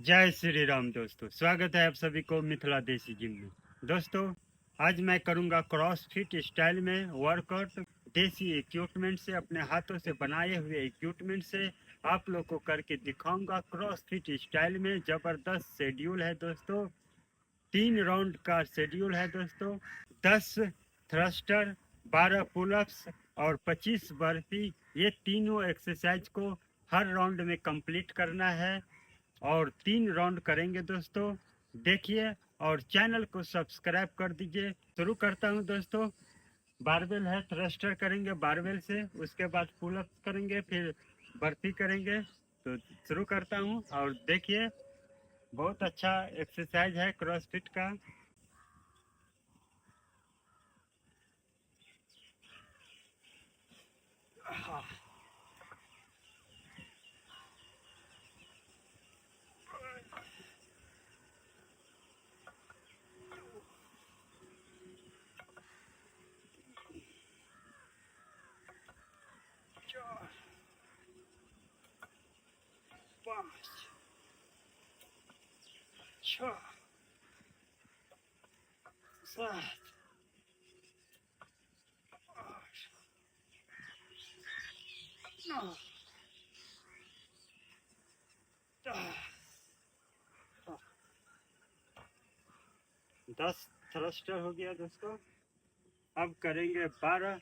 जय श्री राम दोस्तों, स्वागत है आप सभी को मिथिला देसी जिम में। दोस्तों, आज मैं करूंगा क्रॉस फिट स्टाइल में वर्कआउट देसी इक्विपमेंट से, अपने हाथों से बनाए हुए इक्विपमेंट से आप लोग को करके दिखाऊंगा। क्रॉस फिट स्टाइल में जबरदस्त शेड्यूल है दोस्तों, 3 राउंड का शेड्यूल है दोस्तों। 10 थ्रस्टर, 12 पुलअप्स और 25 बर्पी, ये तीनों एक्सरसाइज को हर राउंड में कंप्लीट करना है और 3 राउंड करेंगे दोस्तों। देखिए और चैनल को सब्सक्राइब कर दीजिए। शुरू करता हूं दोस्तों। बारबेल है, थ्रस्टर करेंगे बारबेल से, उसके बाद पुलअप करेंगे, फिर बर्पी करेंगे। तो शुरू करता हूं और देखिए, बहुत अच्छा एक्सरसाइज है क्रॉसफिट का। चार, 5, 6, 7, 8, 9, 10 थ्रस्टर हो गया दोस्तों। अब करेंगे 12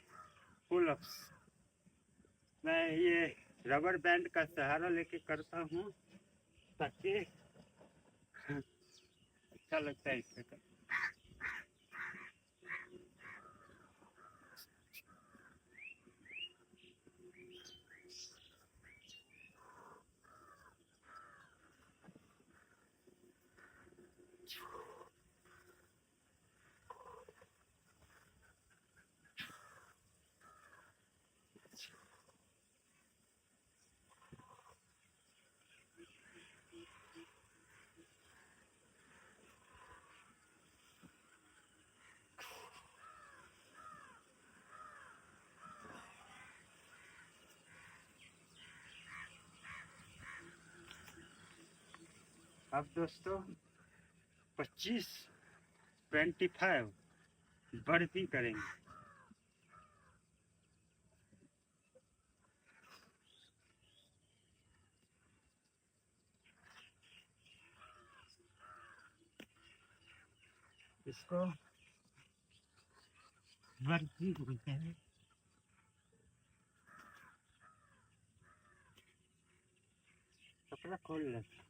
पुलअप्स। मैं ये रबर बैंड का सहारा लेके करता हूँ ताकि अच्छा लगता है इससे कर। अब दोस्तों 25 25 बर्पी करेंगे। इसको बर्पी बोलते हैं। कपड़ा खोल लेते।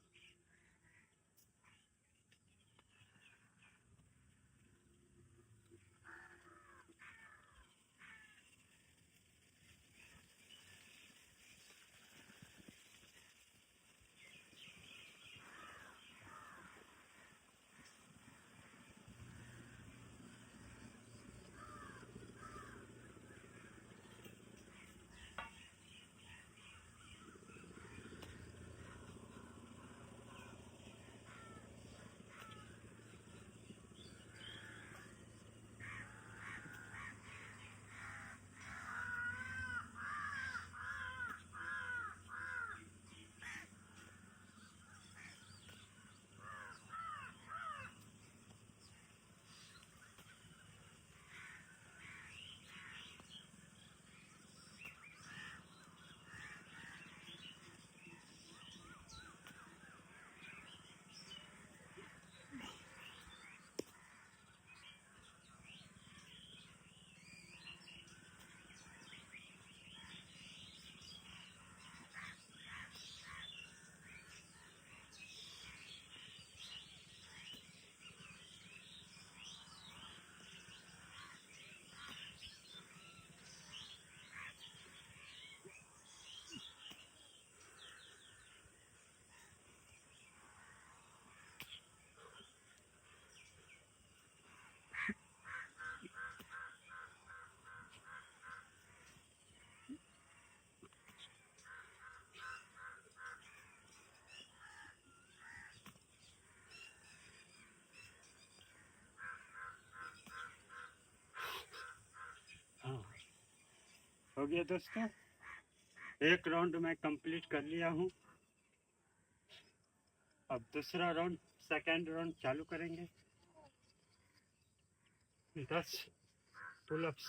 हाँ, हो गया दोस्तों। एक राउंड मैं कंप्लीट कर लिया हूँ। अब दूसरा राउंड, सेकेंड राउंड चालू करेंगे। 10 पुलअप्स।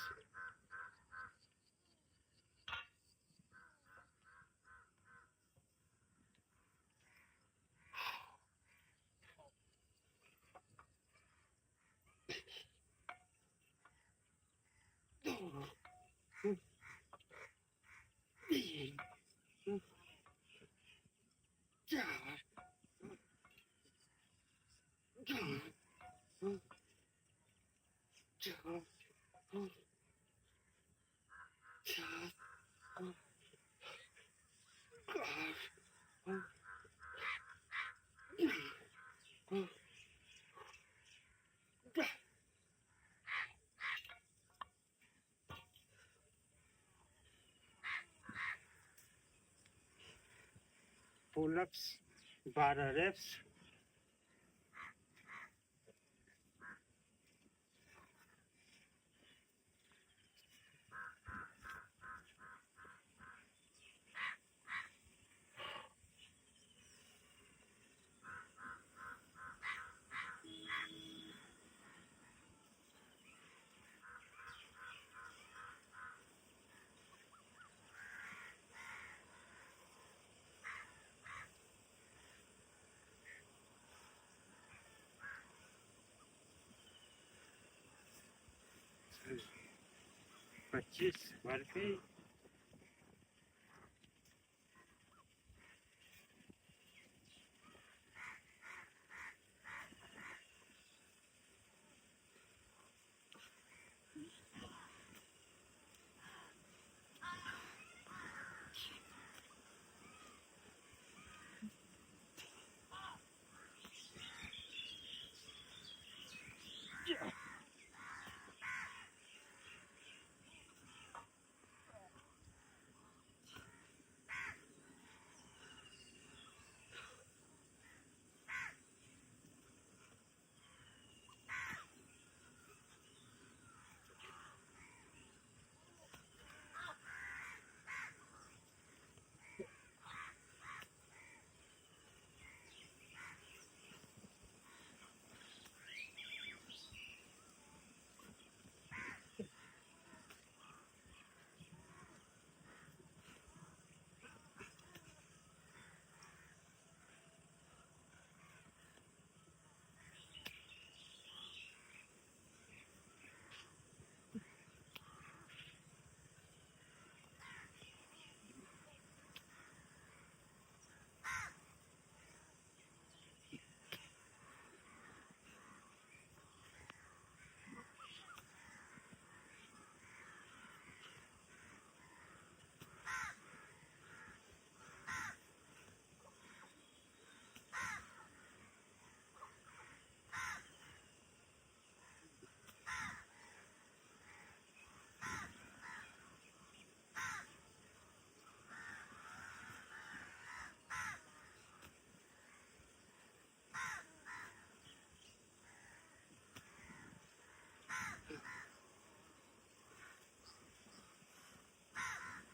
Pullups 12 wraps. पच्चीस बर्फी।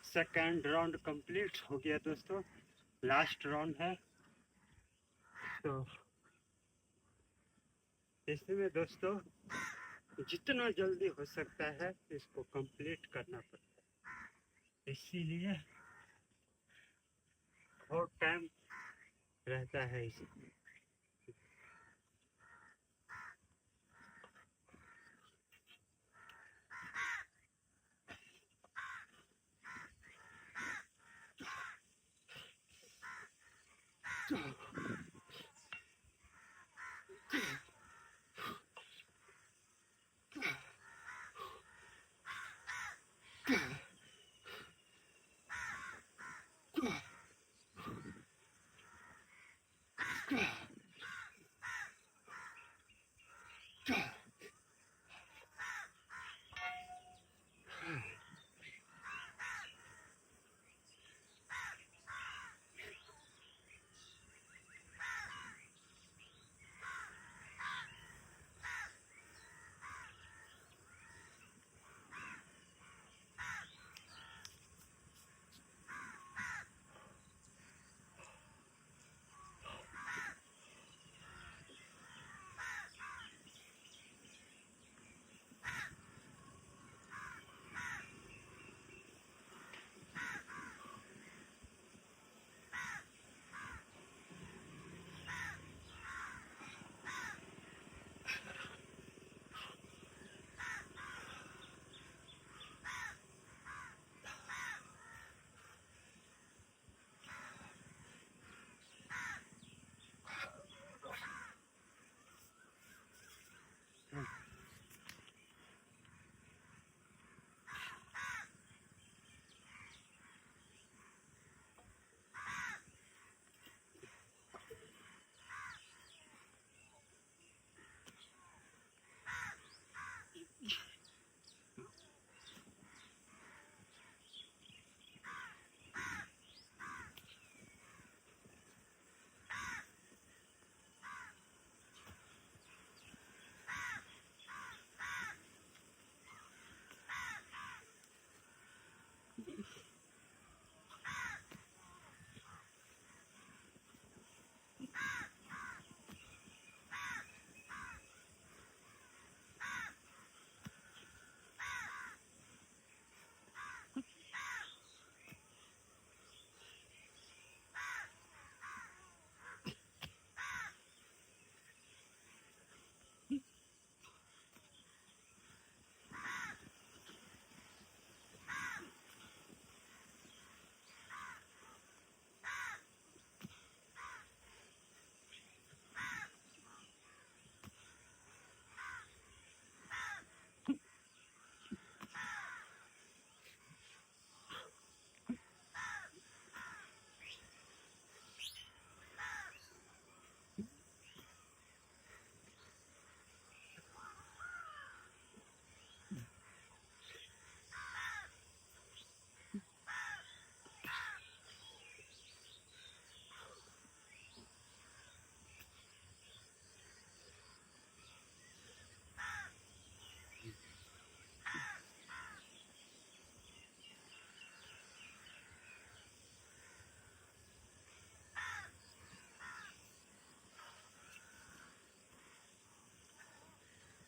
सेकेंड राउंड कंप्लीट हो गया दोस्तों, लास्ट राउंड है। तो इसमें दोस्तों जितना जल्दी हो सकता है इसको कंप्लीट करना पड़ता है, इसीलिए बहुत टाइम रहता है इसमें।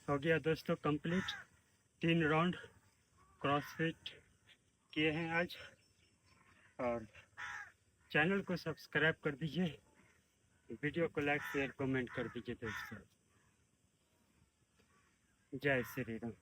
हो गया दोस्तों कंप्लीट। 3 राउंड क्रॉसफिट किए हैं आज। और चैनल को सब्सक्राइब कर दीजिए, वीडियो को लाइक शेयर कमेंट कर दीजिए दोस्तों। जय श्री राम।